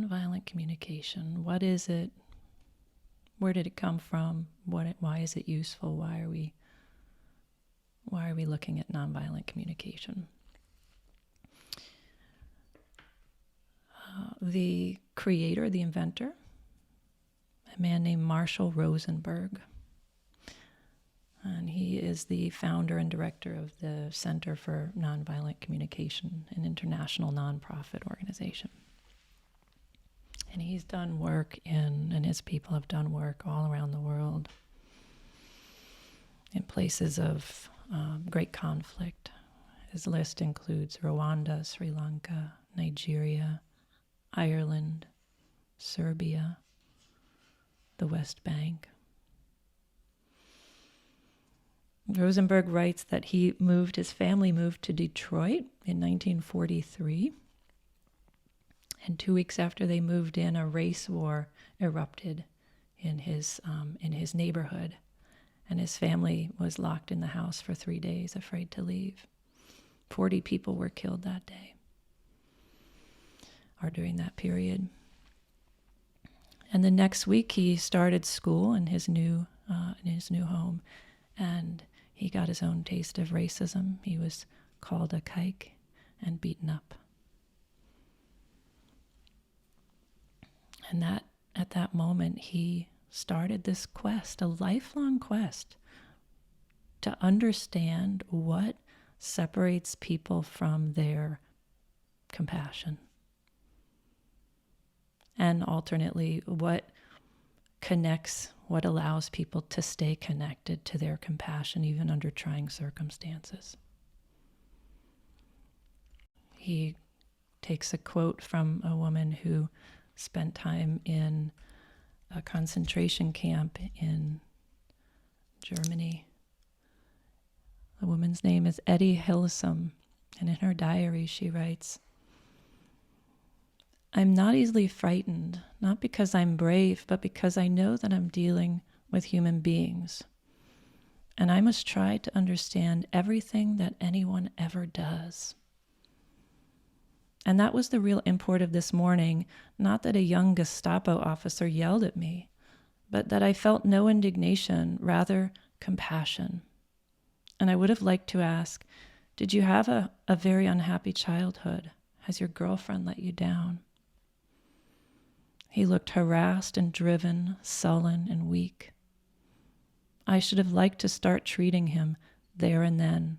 nonviolent communication. What is it? Where did it come from? Why is it useful? Why are we looking at nonviolent communication? The creator, the inventor, a man named Marshal Rosenberg, and he is the founder and director of the Center for Nonviolent Communication, an international nonprofit organization. And he's done work and his people have done work all around the world in places of great conflict. His list includes Rwanda, Sri Lanka, Nigeria, Ireland, Serbia, the West Bank. Rosenberg writes that his family moved to Detroit in 1943. And 2 weeks after they moved in, a race war erupted in his neighborhood. And his family was locked in the house for 3 days, afraid to leave. 40 people were killed that day, or during that period. And the next week, he started school in his new home, and he got his own taste of racism. He was called a kike and beaten up. And at that moment, he started this quest, a lifelong quest, to understand what separates people from their compassion. And alternately, what allows people to stay connected to their compassion even under trying circumstances. He takes a quote from a woman who spent time in a concentration camp in Germany. The woman's name is Etty Hillesum, and in her diary she writes, "I'm not easily frightened, not because I'm brave, but because I know that I'm dealing with human beings. And I must try to understand everything that anyone ever does." And that was the real import of this morning, not that a young Gestapo officer yelled at me, but that I felt no indignation, rather compassion. And I would have liked to ask, did you have a very unhappy childhood? Has your girlfriend let you down? He looked harassed and driven, sullen and weak. I should have liked to start treating him there and then,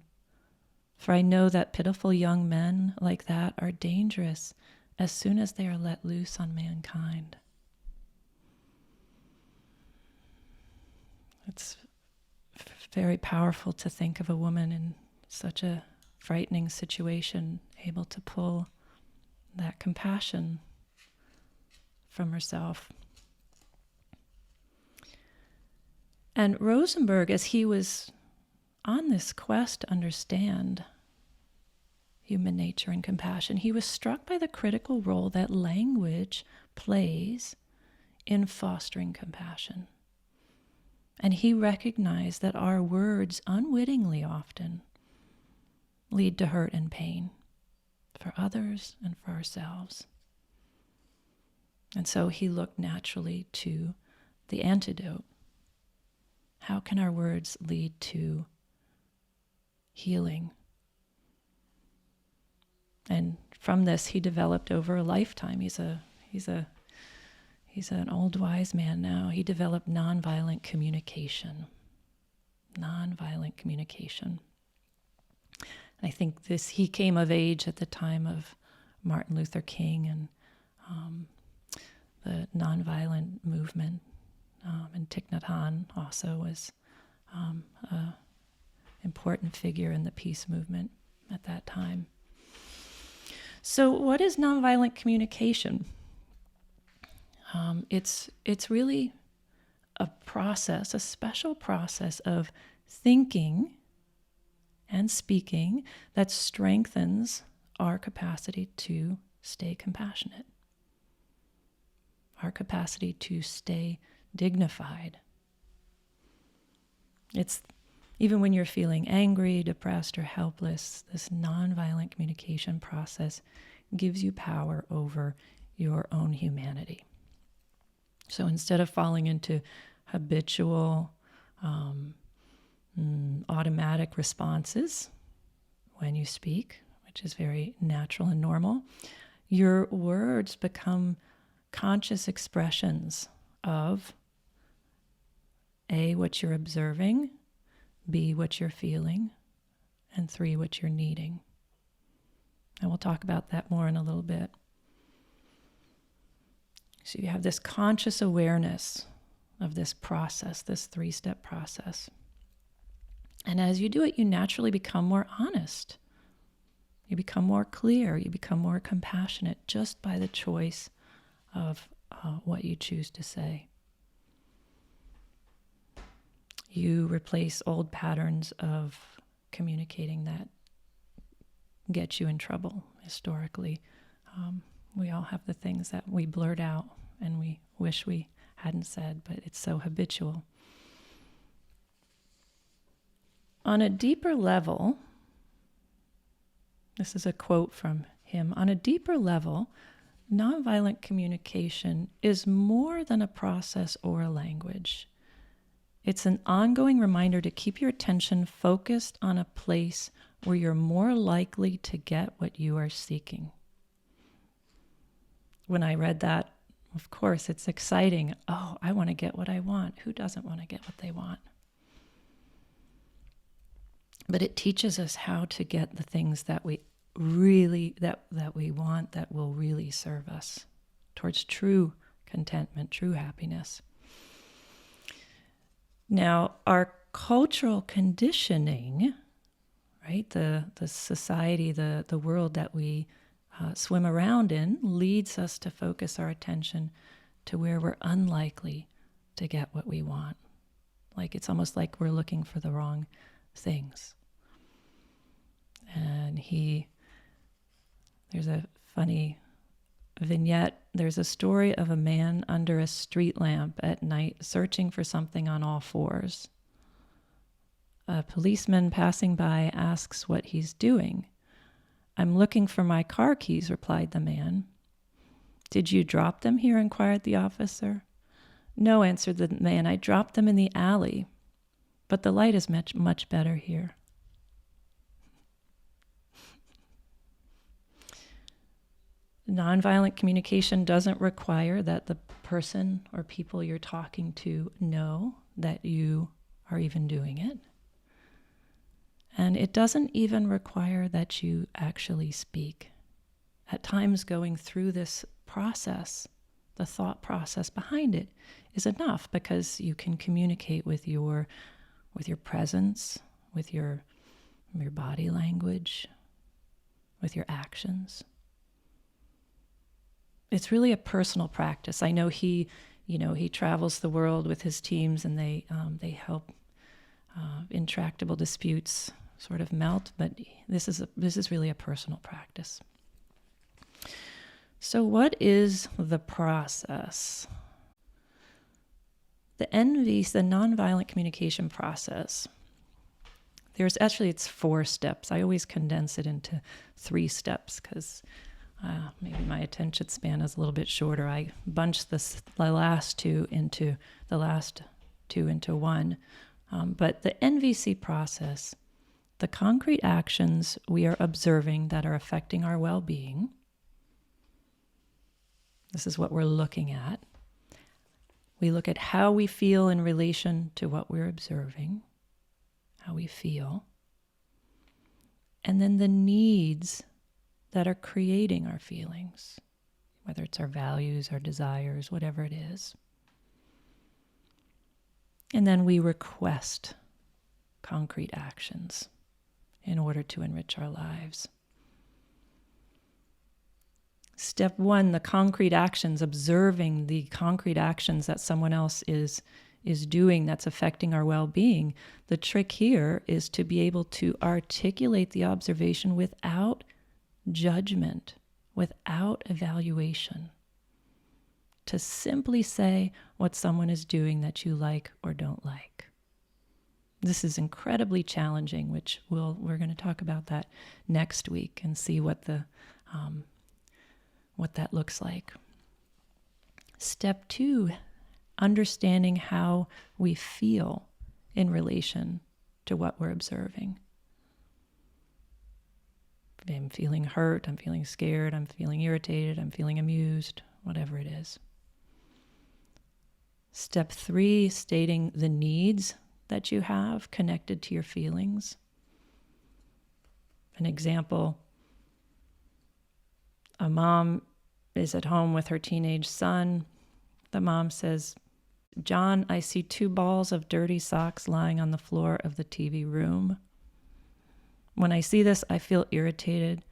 for I know that pitiful young men like that are dangerous as soon as they are let loose on mankind. It's very powerful to think of a woman in such a frightening situation able to pull that compassion from herself. And Rosenberg, as he was on this quest to understand human nature and compassion, he was struck by the critical role that language plays in fostering compassion. And he recognized that our words unwittingly often lead to hurt and pain for others and for ourselves. And so he looked naturally to the antidote. How can our words lead to healing? And from this, he developed over a lifetime. He's an old wise man now. He developed nonviolent communication. Nonviolent communication. And I think he came of age at the time of Martin Luther King and the nonviolent movement. And Thich Nhat Hanh also was an important figure in the peace movement at that time. So what is nonviolent communication? It's really a process, a special process of thinking and speaking that strengthens our capacity to stay compassionate, our capacity to stay dignified. It's even when you're feeling angry, depressed, or helpless, this nonviolent communication process gives you power over your own humanity. So instead of falling into habitual, automatic responses when you speak, which is very natural and normal, your words become conscious expressions of A, what you're observing, B, what you're feeling, and 3, what you're needing. And we'll talk about that more in a little bit. So you have this conscious awareness of this process, this 3-step process. And as you do it, you naturally become more honest. You become more clear. You become more compassionate just by the choice of what you choose to say. You replace old patterns of communicating that get you in trouble historically. We all have the things that we blurt out and we wish we hadn't said, but it's so habitual. On a deeper level, this is a quote from him, on a deeper level, nonviolent communication is more than a process or a language. It's an ongoing reminder to keep your attention focused on a place where you're more likely to get what you are seeking. When I read that, of course, it's exciting. Oh, I want to get what I want. Who doesn't want to get what they want? But it teaches us how to get the things that we really, that we want, that will really serve us towards true contentment, true happiness. Now, our cultural conditioning, right, the society, the world that we swim around in, leads us to focus our attention to where we're unlikely to get what we want. Like it's almost like we're looking for the wrong things. And there's a funny vignette. There's a story of a man under a street lamp at night searching for something on all fours. A policeman passing by asks what he's doing. "I'm looking for my car keys," replied the man. "Did you drop them here?" inquired the officer. "No," answered the man, "I dropped them in the alley, but the light is much, much better here." Nonviolent communication doesn't require that the person or people you're talking to know that you are even doing it. And it doesn't even require that you actually speak. At times, going through this process, the thought process behind it is enough, because you can communicate with your presence, with your body language, with your actions. It's really a personal practice. I know he travels the world with his teams, and they help intractable disputes sort of melt. But this is really a personal practice. So, what is the process? The NVC, the nonviolent communication process. It's 4 steps. I always condense it into 3 steps because maybe my attention span is a little bit shorter. I bunched the last two into one. But the NVC process, the concrete actions we are observing that are affecting our well-being. This is what we're looking at. We look at how we feel in relation to what we're observing, how we feel, and then the needs that are creating our feelings, whether it's our values, our desires, whatever it is. And then we request concrete actions in order to enrich our lives. Step 1, the concrete actions, observing the concrete actions that someone else is doing that's affecting our well-being. The trick here is to be able to articulate the observation without judgment, without evaluation. To simply say what someone is doing that you like or don't like. This is incredibly challenging, which we're going to talk about that next week and see what that looks like. Step 2, understanding how we feel in relation to what we're observing. I'm feeling hurt, I'm feeling scared, I'm feeling irritated, I'm feeling amused, whatever it is. Step 3, stating the needs that you have connected to your feelings. An example, a mom is at home with her teenage son. The mom says, "John, I see 2 balls of dirty socks lying on the floor of the TV room. When I see this, I feel irritated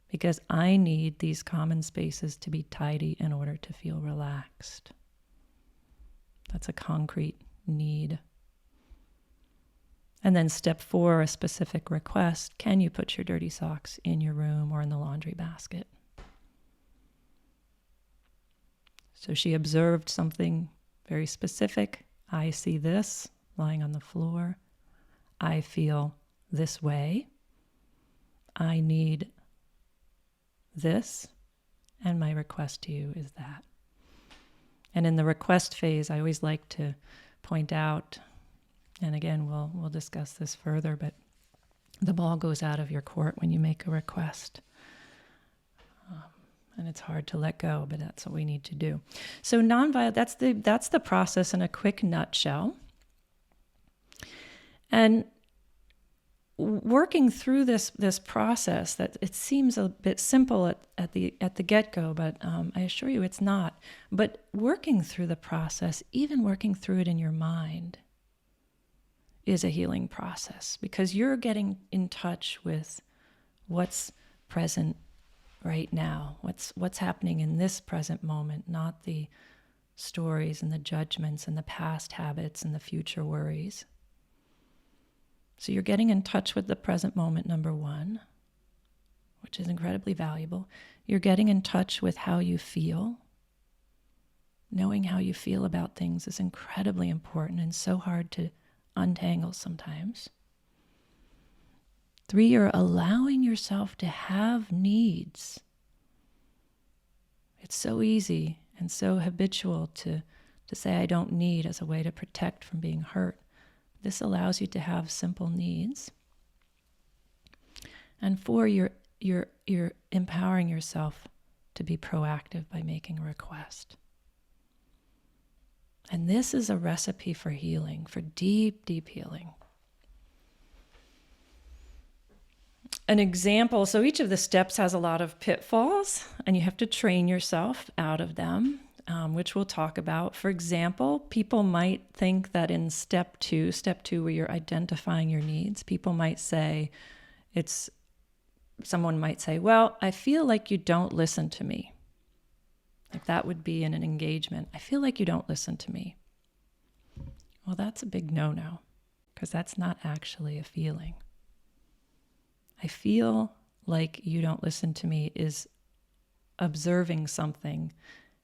because I need these common spaces to be tidy in order to feel relaxed." That's a concrete need. And then step 4, a specific request. Can you put your dirty socks in your room or in the laundry basket? So she observed something very specific. I see this lying on the floor. I feel this way. I need this, and my request to you is that. And in the request phase, I always like to point out, and again, we'll discuss this further, but the ball goes out of your court when you make a request. And it's hard to let go, but that's what we need to do. So nonviolent, that's the process in a quick nutshell. And working through this process, that it seems a bit simple at the get-go, but I assure you it's not. But working through the process, even working through it in your mind, is a healing process, because you're getting in touch with what's present right now, what's happening in this present moment, not the stories and the judgments and the past habits and the future worries. So you're getting in touch with the present moment, number 1, which is incredibly valuable. You're getting in touch with how you feel. Knowing how you feel about things is incredibly important and so hard to untangle sometimes. 3, you're allowing yourself to have needs. It's so easy and so habitual to say I don't need as a way to protect from being hurt. This allows you to have simple needs. And 4, you're empowering yourself to be proactive by making a request. And this is a recipe for healing, for deep, deep healing. An example, so each of the steps has a lot of pitfalls, and you have to train yourself out of them, which we'll talk about. For example, people might think that in step two where you're identifying your needs, someone might say, well, I feel like you don't listen to me. Like that would be in an engagement. I feel like you don't listen to me. Well, that's a big no-no, because that's not actually a feeling. I feel like you don't listen to me is observing something,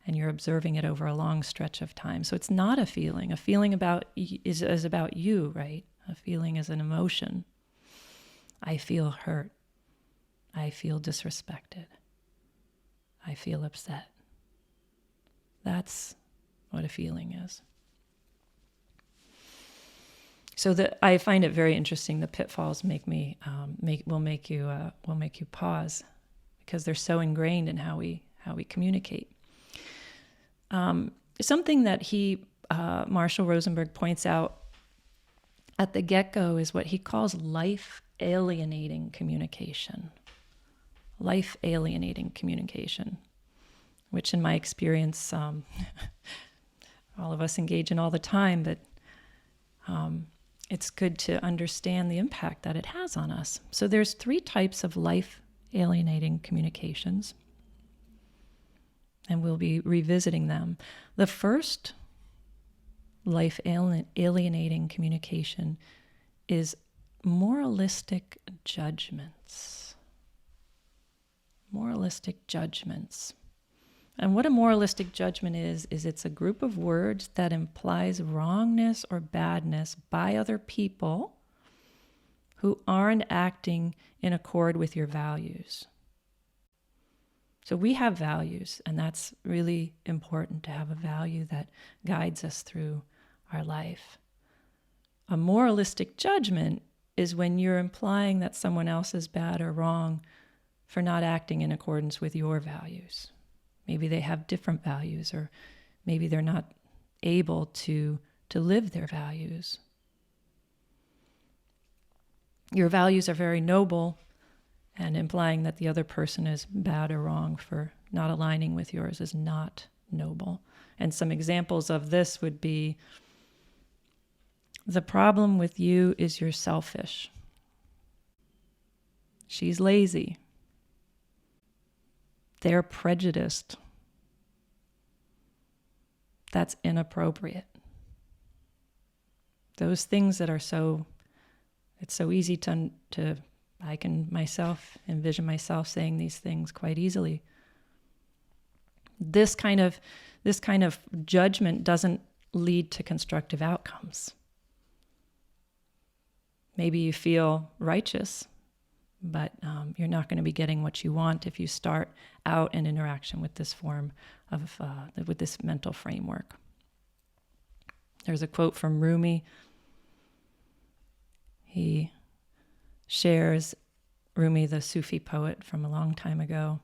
and you're observing it over a long stretch of time. So it's not a feeling. A feeling is about you, right? A feeling is an emotion. I feel hurt. I feel disrespected. I feel upset. That's what a feeling is. So I find it very interesting. The pitfalls will make you pause, because they're so ingrained in how we communicate. Something that Marshal Rosenberg points out at the get-go is what he calls life alienating communication. Life alienating communication, which in my experience, all of us engage in all the time, but it's good to understand the impact that it has on us. So there's 3 types of life alienating communications, and we'll be revisiting them. The first life alienating communication is moralistic judgments. Moralistic judgments. And what a moralistic judgment is it's a group of words that implies wrongness or badness by other people who aren't acting in accord with your values. So we have values, and that's really important to have a value that guides us through our life. A moralistic judgment is when you're implying that someone else is bad or wrong for not acting in accordance with your values. Maybe they have different values, or maybe they're not able to live their values. Your values are very noble, and implying that the other person is bad or wrong for not aligning with yours is not noble. And some examples of this would be, the problem with you is you're selfish. She's lazy. They're prejudiced. That's inappropriate. Those things that are it's so easy to I can myself envision myself saying these things quite easily. This kind of judgment doesn't lead to constructive outcomes. Maybe you feel righteous, but you're not going to be getting what you want if you start out an interaction with this form of, with this mental framework. There's a quote from Rumi. He shares, Rumi, the Sufi poet from a long time ago,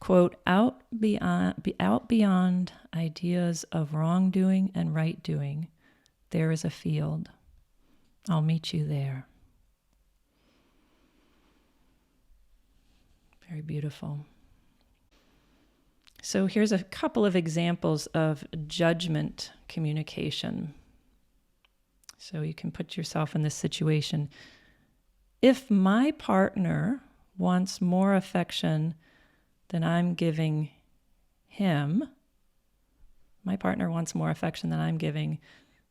quote, out beyond ideas of wrongdoing and right doing, there is a field. I'll meet you there. Very beautiful. So here's a couple of examples of judgment communication. So you can put yourself in this situation. If my partner wants more affection than I'm giving him,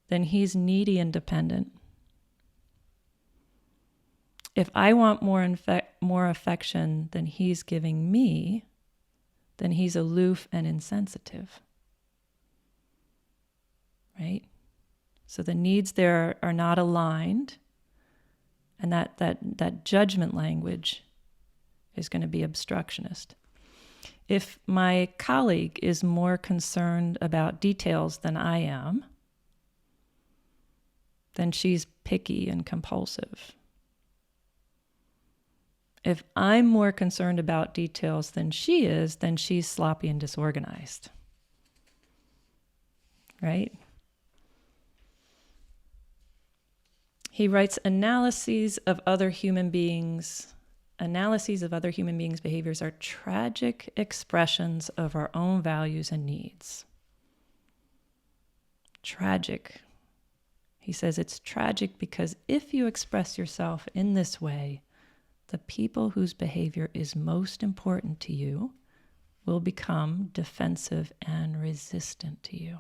then he's needy and dependent. If I want more affection than he's giving me, then he's aloof and insensitive. Right? So the needs there are not aligned, and that judgment language is going to be obstructionist. If my colleague is more concerned about details than I am, then she's picky and compulsive. If I'm more concerned about details than she is, then she's sloppy and disorganized. Right? He writes, analyses of other human beings' behaviors are tragic expressions of our own values and needs. Tragic. He says it's tragic because if you express yourself in this way, the people whose behavior is most important to you will become defensive and resistant to you,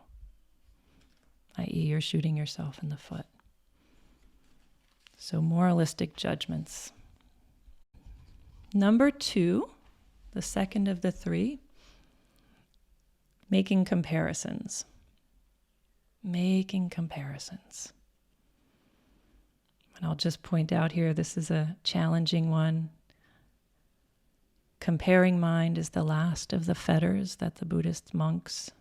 i.e., you're shooting yourself in the foot. So moralistic judgments. Number 2, the second of the 3, making comparisons. Making comparisons. And I'll just point out here, this is a challenging one. Comparing mind is the last of the fetters that the Buddhist monks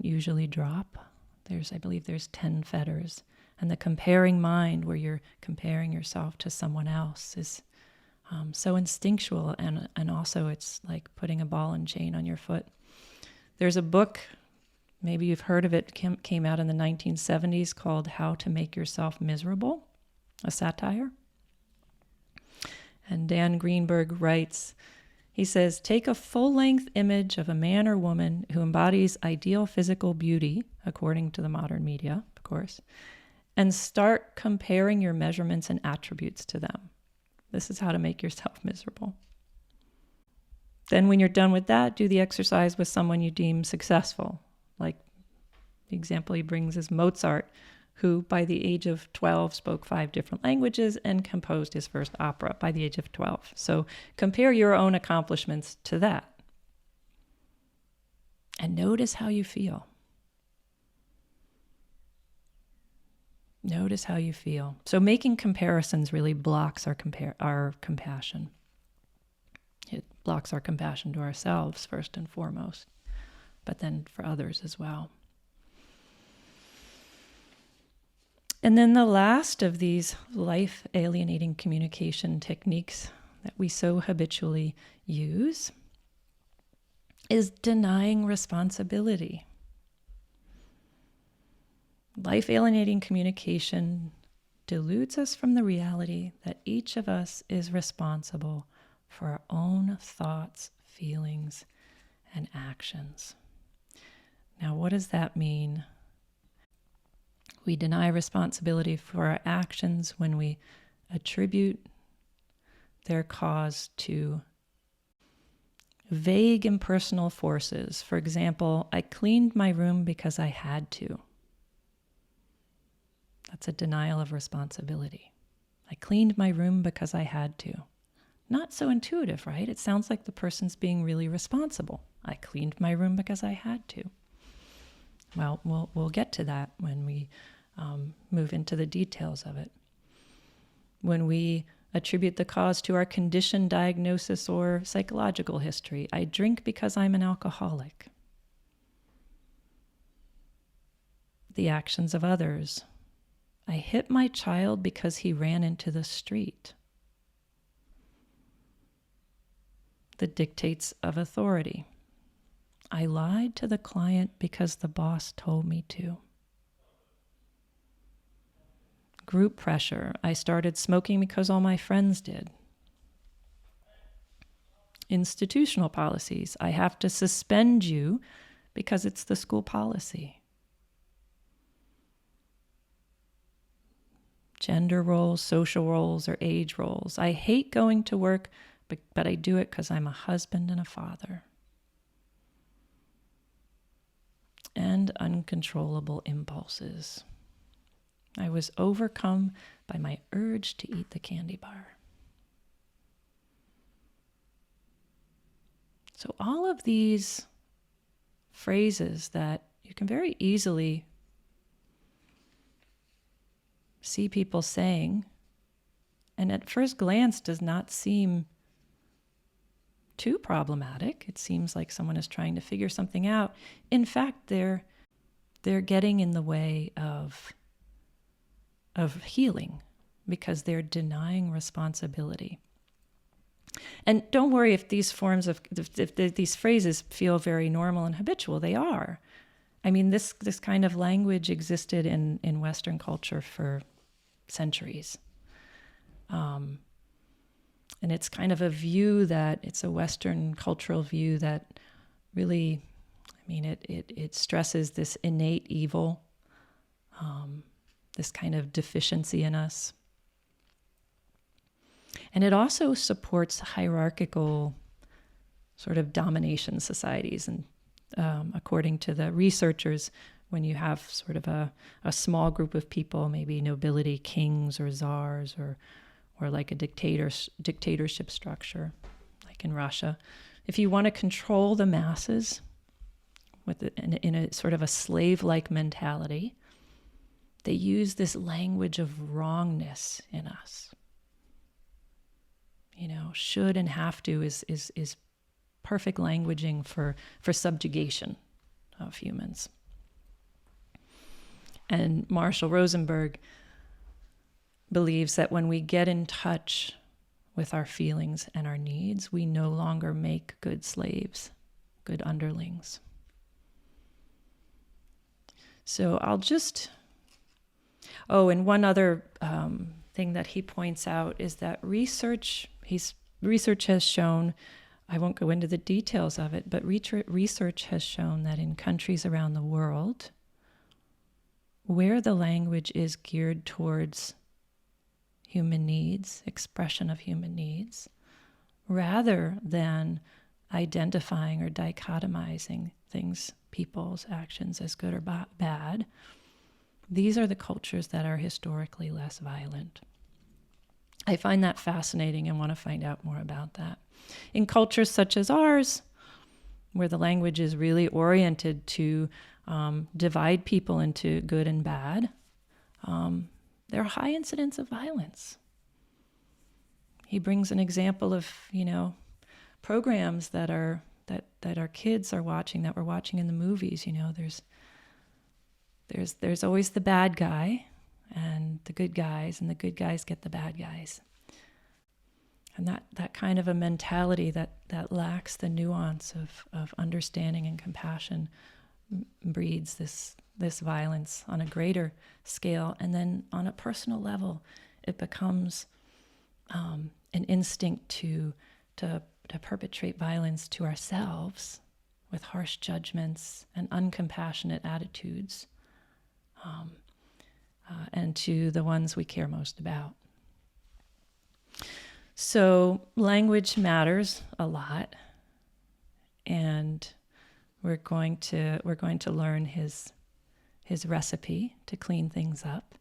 usually drop. I believe there's 10 fetters. And the comparing mind, where you're comparing yourself to someone else, is so instinctual, and also it's like putting a ball and chain on your foot. There's a book, maybe you've heard of it, came out in the 1970s called How to Make Yourself Miserable, a satire. And Dan Greenberg writes, he says, take a full-length image of a man or woman who embodies ideal physical beauty, according to the modern media, of course, and start comparing your measurements and attributes to them. This is how to make yourself miserable. Then when you're done with that, do the exercise with someone you deem successful. Like the example he brings is Mozart, who by the age of 12 spoke 5 different languages and composed his first opera by the age of 12. So compare your own accomplishments to that. And notice how you feel. Notice how you feel. So making comparisons really blocks our compassion. blocks our compassion to ourselves first and foremost, but then for others as well. And then the last of these life-alienating communication techniques that we so habitually use is denying responsibility. Life-alienating communication dilutes us from the reality that each of us is responsible for our own thoughts, feelings, and actions. Now, what does that mean? We deny responsibility for our actions when we attribute their cause to vague impersonal forces. For example, I cleaned my room because I had to. That's a denial of responsibility. I cleaned my room because I had to. Not so intuitive, right? It sounds like the person's being really responsible. I cleaned my room because I had to. Well, we'll get to that when we move into the details of it. When we attribute the cause to our condition, diagnosis, or psychological history, I drink because I'm an alcoholic. The actions of others. I hit my child because he ran into the street. The dictates of authority. I lied to the client because the boss told me to. Group pressure. I started smoking because all my friends did. Institutional policies. I have to suspend you because it's the school policy. Gender roles, social roles, or age roles. I hate going to work, but I do it because I'm a husband and a father. And uncontrollable impulses. I was overcome by my urge to eat the candy bar. So all of these phrases that you can very easily see people saying, and at first glance does not seem too problematic. It seems like someone is trying to figure something out. In fact, they're getting in the way of healing because they're denying responsibility. And don't worry if these these phrases feel very normal and habitual. They are. I mean, this kind of language existed in Western culture for centuries. And it's kind of a view that, it's a Western cultural view that really, I mean, it stresses this innate evil, this kind of deficiency in us. And it also supports hierarchical sort of domination societies. And according to the researchers, when you have sort of a small group of people, maybe nobility, kings or czars, or like a dictatorship structure, like in Russia, if you want to control the masses in a sort of a slave-like mentality, they use this language of wrongness in us. You know, should and have to is perfect languaging for subjugation of humans. And Marshal Rosenberg believes that when we get in touch with our feelings and our needs, we no longer make good slaves, good underlings. So I'll just... Oh, and one other thing that he points out is that research has shown, I won't go into the details of it, but research has shown that in countries around the world, where the language is geared towards human needs, expression of human needs, rather than identifying or dichotomizing things, people's actions as good or bad, these are the cultures that are historically less violent. I find that fascinating and want to find out more about that. In cultures such as ours, where the language is really oriented to divide people into good and bad, there are high incidents of violence. He brings an example of, programs that our kids are watching, that we're watching in the movies. There's always the bad guy and the good guys, and the good guys get the bad guys. And that kind of a mentality that lacks the nuance of understanding and compassion breeds this violence on a greater scale. And then on a personal level, it becomes an instinct to perpetrate violence to ourselves with harsh judgments and uncompassionate attitudes, and to the ones we care most about. So language matters a lot, and we're going to learn his recipe to clean things up.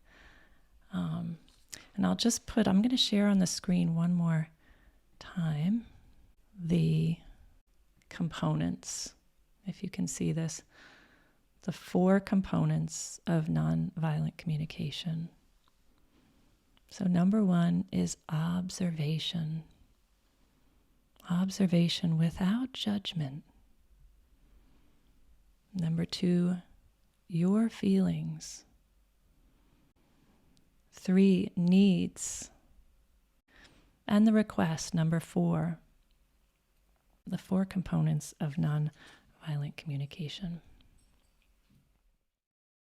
And I'm going to share on the screen one more time the components, if you can see this, the 4 components of nonviolent communication. So number 1 is observation. Observation without judgment. Number 2, your feelings. 3, needs. And the request, number 4. The 4 components of nonviolent communication.